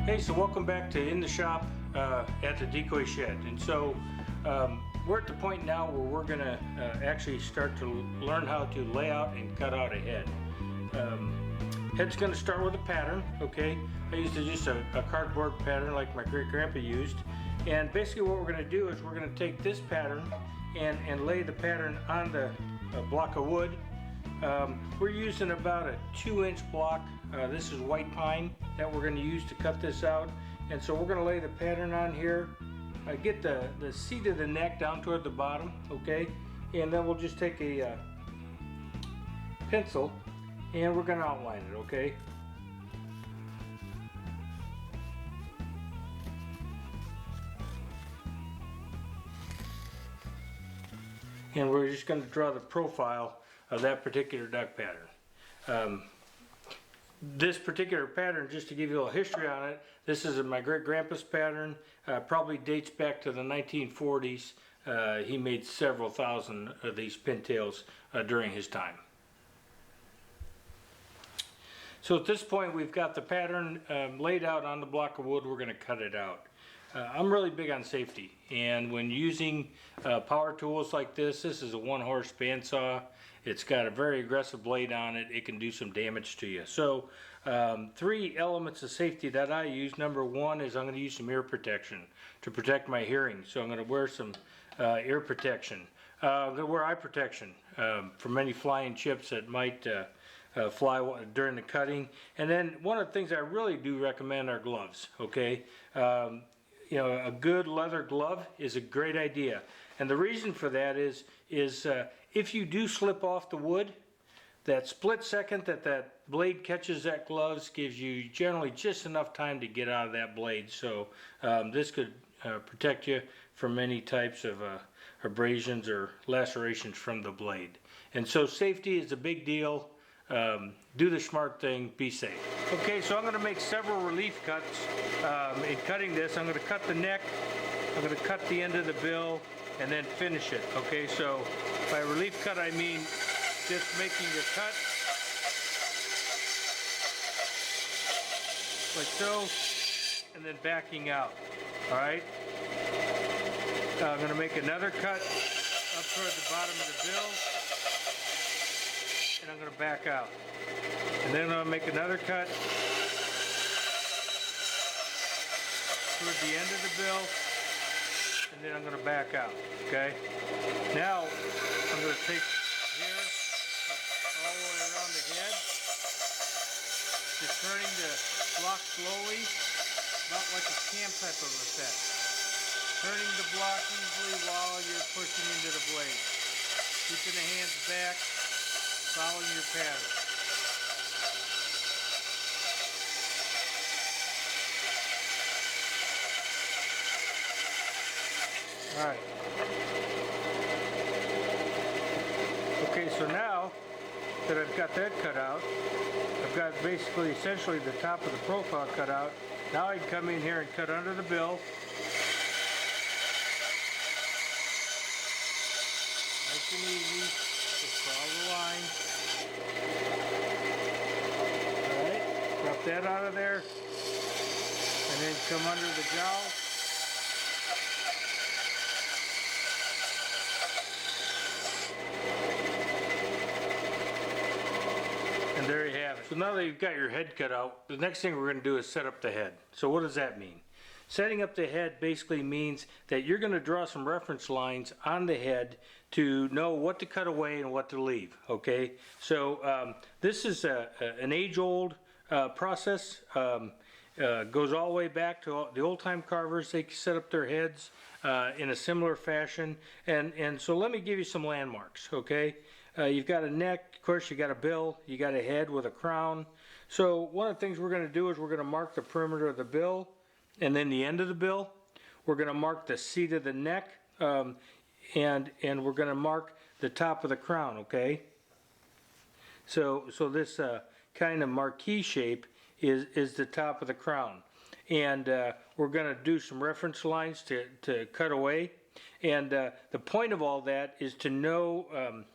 Hey, so welcome back to In the Shop at the Decoy Shed. And so we're at the point now where we're going to actually start to learn how to lay out and cut out a head. Head's going to start with a pattern, okay? I used just a cardboard pattern like my great-grandpa used. And basically what we're going to do is we're going to take this pattern and lay the pattern on the block of wood. We're using about a 2-inch block. This is white pine that we're going to use to cut this out. And so we're going to lay the pattern on here. Get the seat of the neck down toward the bottom, okay? And then we'll just take a pencil and we're going to outline it, okay? And we're just going to draw the profile of that particular duck pattern. This particular pattern, just to give you a little history on it, this is my great-grandpa's pattern. Probably dates back to the 1940s. He made several thousand of these pintails during his time. So at this point we've got the pattern laid out on the block of wood. We're going to cut it out. I'm really big on safety, and when using power tools like this is a 1-horse bandsaw. It's got a very aggressive blade on it. It can do some damage to you. So 3 elements of safety that I use. Number 1 is I'm going to use some ear protection to protect my hearing. So I'm going to wear some ear protection. I'm going to wear eye protection from any flying chips that might fly during the cutting. And then one of the things I really do recommend are gloves, okay? You know, a good leather glove is a great idea. And the reason for that is if you do slip off the wood, that split second that blade catches that gloves gives you generally just enough time to get out of that blade. So this could protect you from any types of abrasions or lacerations from the blade. And so safety is a big deal. Do the smart thing, be safe. Okay, so I'm going to make several relief cuts in cutting this. I'm going to cut the neck, I'm going to cut the end of the bill, and then finish it. Okay, so by relief cut I mean just making a cut like so, and then backing out. Alright, I'm going to make another cut up toward the bottom of the bill, and I'm going to back out. And then I'm going to make another cut toward the end of the bill, and then I'm going to back out, okay? Now, I'm going to take here all the way around the head, just turning the block slowly, about like a cam type of effect. Turning the block easily while you're pushing into the blade. Keeping the hands back, following your pattern. Alright. Okay, so now that I've got that cut out, I've got basically essentially the top of the profile cut out. Now I can come in here and cut under the bill. Nice and easy. Just follow the line. Alright, drop that out of there. And then come under the jowl. And there you have it. So now that you've got your head cut out, the next thing we're going to do is set up the head. So what does that mean? Setting up the head basically means that you're going to draw some reference lines on the head to know what to cut away and what to leave, okay? So this is an age-old process. Goes all the way back to the old-time carvers. They set up their heads in a similar fashion. And so let me give you some landmarks, okay? You've got a neck, of course you got a bill, you got a head with a crown. So one of the things we're going to do is we're going to mark the perimeter of the bill and then the end of the bill. We're going to mark the seat of the neck and we're going to mark the top of the crown, okay? So this kind of marquee shape is the top of the crown. And we're going to do some reference lines to cut away. And the point of all that is to know,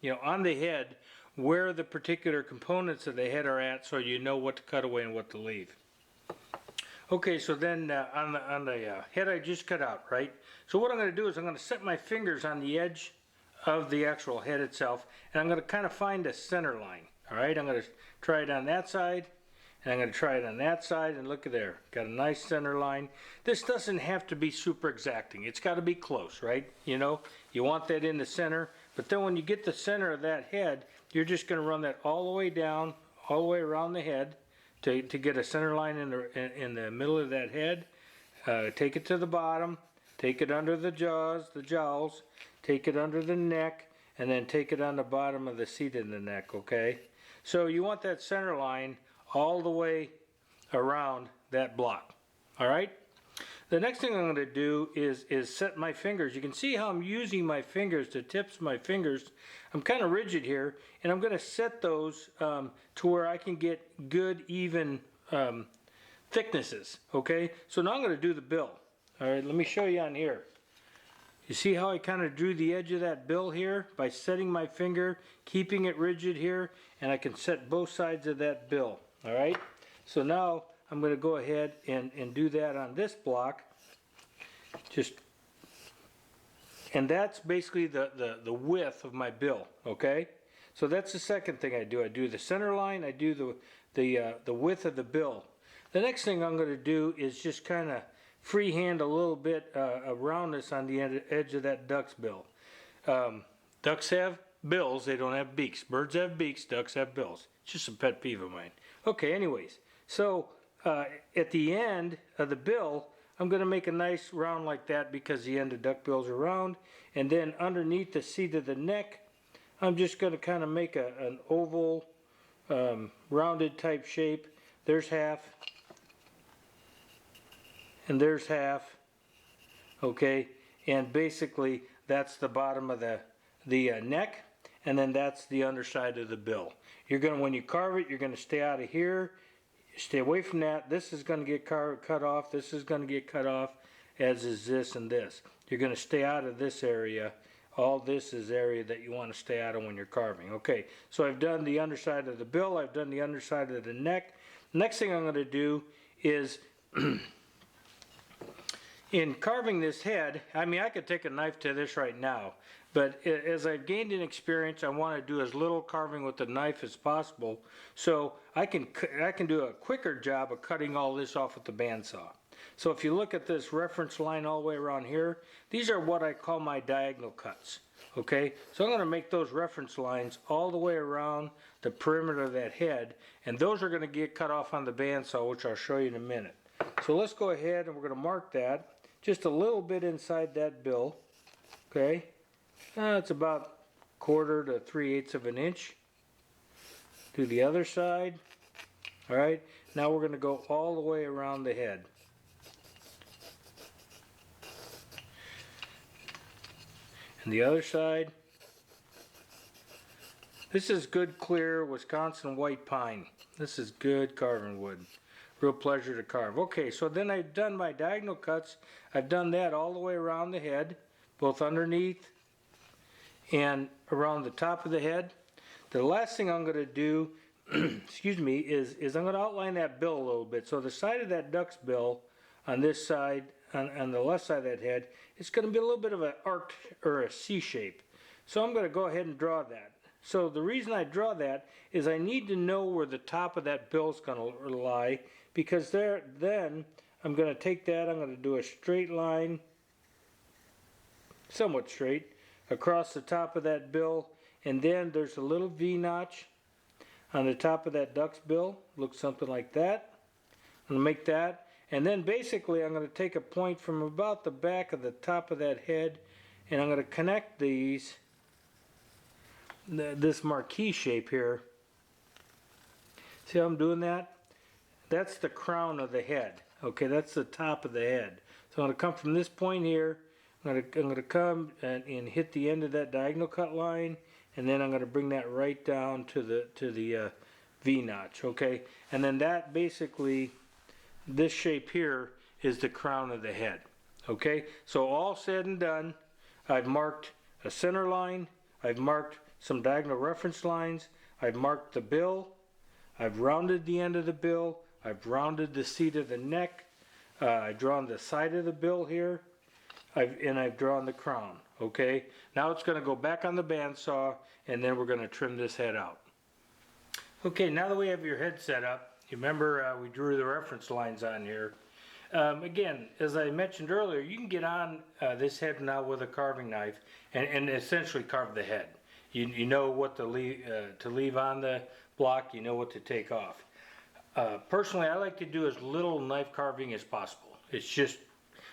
you know, on the head where the particular components of the head are at, so you know what to cut away and what to leave. Okay, so then on the head I just cut out, right? So what I'm going to do is I'm going to set my fingers on the edge of the actual head itself, and I'm going to kind of find a center line. All right, I'm going to try it on that side, and I'm going to try it on that side, and look at there. Got a nice center line. This doesn't have to be super exacting. It's got to be close, right? You know, you want that in the center, but then when you get the center of that head, you're just going to run that all the way down, all the way around the head, to get a center line in the middle of that head. Take it to the bottom, take it under the jowls, take it under the neck, and then take it on the bottom of the seat of the neck, okay? So you want that center line all the way around that block, all right? The next thing I'm going to do is set my fingers. You can see how I'm using my fingers, the tips of my fingers. I'm kind of rigid here, and I'm going to set those to where I can get good, even thicknesses, okay? So now I'm going to do the bill. All right, let me show you on here. You see how I kind of drew the edge of that bill here by setting my finger, keeping it rigid here, and I can set both sides of that bill, all right? So now I'm going to go ahead and do that on this block. And that's basically the width of my bill, okay? So that's the second thing I do. I do the center line, I do the width of the bill. The next thing I'm going to do is just kind of freehand a little bit of roundness on the edge of that duck's bill. Ducks have bills, they don't have beaks. Birds have beaks, ducks have bills. It's just a pet peeve of mine. Okay, anyways, so at the end of the bill, I'm going to make a nice round like that because the end of duck bills are round. And then underneath the seat of the neck, I'm just going to kind of make an oval, rounded type shape. There's half, and there's half, okay? And basically, that's the bottom of the neck, and then that's the underside of the bill. You're going to, when you carve it, you're going to stay out of here. Stay away from that. This is going to get cut off. This is going to get cut off, as is this and this. You're going to stay out of this area. All this is area that you want to stay out of when you're carving. Okay, so I've done the underside of the bill. I've done the underside of the neck. Next thing I'm going to do is, in carving this head, I mean, I could take a knife to this right now, but as I've gained in experience, I want to do as little carving with the knife as possible, so I can do a quicker job of cutting all this off with the bandsaw. So if you look at this reference line all the way around here, these are what I call my diagonal cuts. Okay, so I'm going to make those reference lines all the way around the perimeter of that head, and those are going to get cut off on the bandsaw, which I'll show you in a minute. So let's go ahead and we're going to mark that just a little bit inside that bill. Okay, it's about 1/4 to 3/8 of an inch. Do the other side. All right, now we're going to go all the way around the head. And the other side. This is good, clear Wisconsin white pine. This is good carving wood. Real pleasure to carve. Okay, so then I've done my diagonal cuts. I've done that all the way around the head, both underneath and around the top of the head. The last thing I'm going to do, excuse me, is I'm going to outline that bill a little bit. So the side of that duck's bill on this side, on the left side of that head, it's going to be a little bit of an arc or a C shape. So I'm going to go ahead and draw that. So the reason I draw that is I need to know where the top of that bill is going to lie, because then I'm going to take that, I'm going to do a straight line, somewhat straight, across the top of that bill, and then there's a little V-notch on the top of that duck's bill. Looks something like that. I'm going to make that, and then basically I'm going to take a point from about the back of the top of that head, and I'm going to connect these, this marquee shape here. See how I'm doing that? That's the crown of the head. Okay, that's the top of the head. So I'm going to come from this point here. I'm going to come and hit the end of that diagonal cut line, and then I'm going to bring that right down to the V-notch. Okay, and then that basically, this shape here is the crown of the head. Okay, so all said and done, I've marked a center line. I've marked some diagonal reference lines. I've marked the bill. I've rounded the end of the bill. I've rounded the seat of the neck. I've drawn the side of the bill here, and I've drawn the crown, okay? Now it's going to go back on the bandsaw, and then we're going to trim this head out. Okay, now that we have your head set up, you remember we drew the reference lines on here. Again, as I mentioned earlier, you can get on this head now with a carving knife and essentially carve the head. You know what to leave on the block, you know what to take off. Personally, I like to do as little knife carving as possible. It's just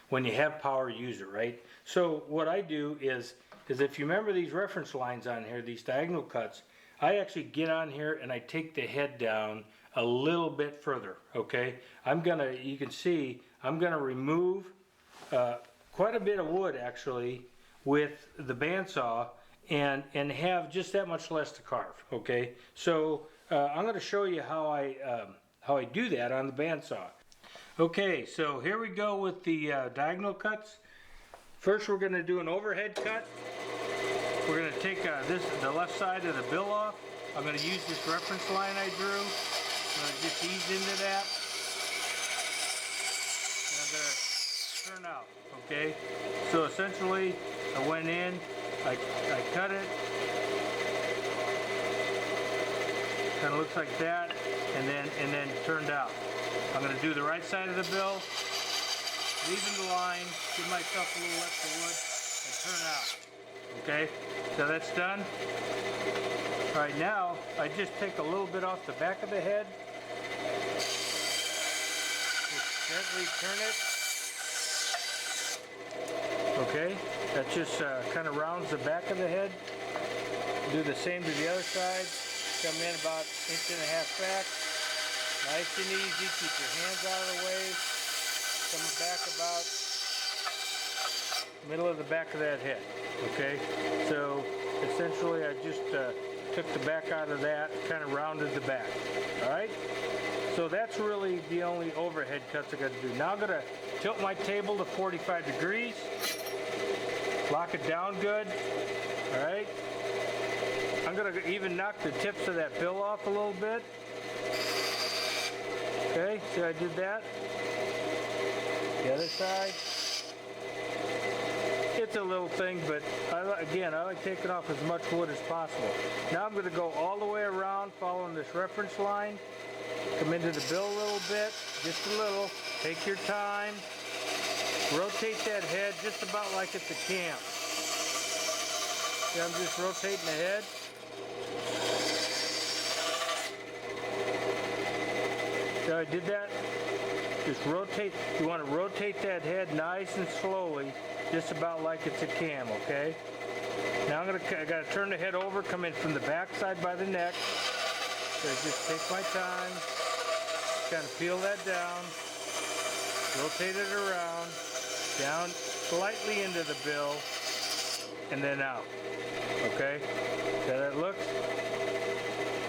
when you have power, use it, right? So what I do is if you remember these reference lines on here, these diagonal cuts, I actually get on here and I take the head down a little bit further, okay? You can see, I'm gonna remove quite a bit of wood actually with the bandsaw and have just that much less to carve, okay? So I'm gonna show you how I do that on the bandsaw. Okay, so here we go with the diagonal cuts. First we're gonna do an overhead cut. We're going to take the left side of the bill off. I'm going to use this reference line I drew. I'm going to just ease into that. And I'm going to turn out, okay? So essentially, I went in, I cut it. Kind of looks like that, and then turned out. I'm going to do the right side of the bill, leaving the line, give myself a little extra wood, and turn out. Okay, so that's done. All right, now I just take a little bit off the back of the head. Just gently turn it. Okay, that just kind of rounds the back of the head. Do the same to the other side. Come in about 1.5 inches back. Nice and easy. Keep your hands out of the way. Coming back about middle of the back of that head. Okay, so essentially I just took the back out of that, kind of rounded the back. All right, so that's really the only overhead cuts I got to do. Now I'm going to tilt my table to 45 degrees, lock it down good. All right, I'm going to even knock the tips of that bill off a little bit. Okay, see I did that? The other side. It's a little thing, but again, I like taking off as much wood as possible. Now I'm going to go all the way around following this reference line. Come into the bill a little bit, just a little. Take your time. Rotate that head just about like it's a cam. See, I'm just rotating the head. See how I did that? Just rotate. You want to rotate that head nice and slowly. Just about like it's a cam, okay? Now I gotta turn the head over, come in from the back side by the neck. So just take my time, kind of peel that down, rotate it around, down slightly into the bill, and then out, okay? See how that looks?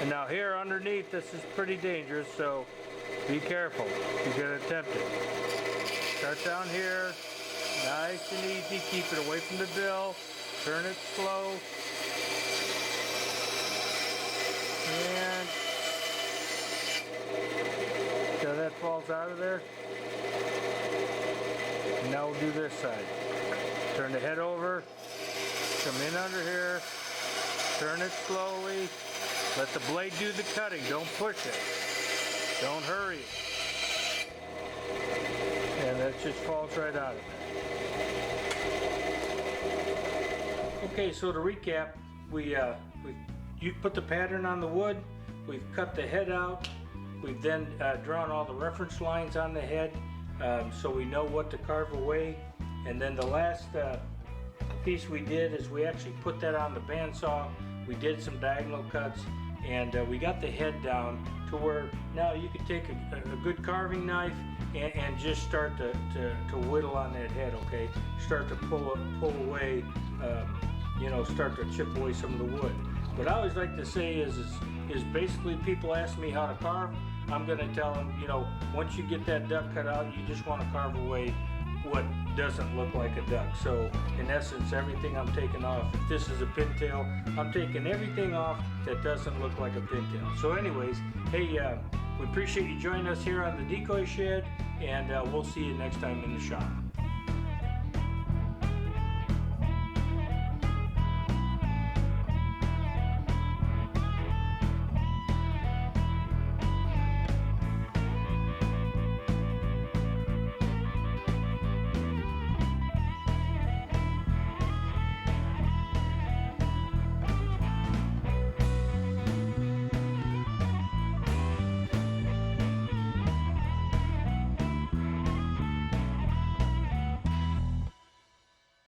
And now here underneath, this is pretty dangerous, so be careful. You're gonna attempt it. Start down here. Nice and easy, keep it away from the bill, turn it slow, and so that falls out of there. And now we'll do this side. Turn the head over, come in under here, turn it slowly, let the blade do the cutting, don't push it, don't hurry it. And that just falls right out of there. Okay, so to recap, you put the pattern on the wood, we've cut the head out, we've then drawn all the reference lines on the head so we know what to carve away, and then the last piece we did is we actually put that on the bandsaw, we did some diagonal cuts, and we got the head down to where now you can take a good carving knife and just start to whittle on that head, okay? Start to pull away, start to chip away some of the wood. What I always like to say is basically people ask me how to carve, I'm gonna tell them, once you get that duck cut out, you just wanna carve away what doesn't look like a duck. So in essence, everything I'm taking off, if this is a pintail, I'm taking everything off that doesn't look like a pintail. So anyways, hey, We appreciate you joining us here on the Decoy Shed, and we'll see you next time in the shop.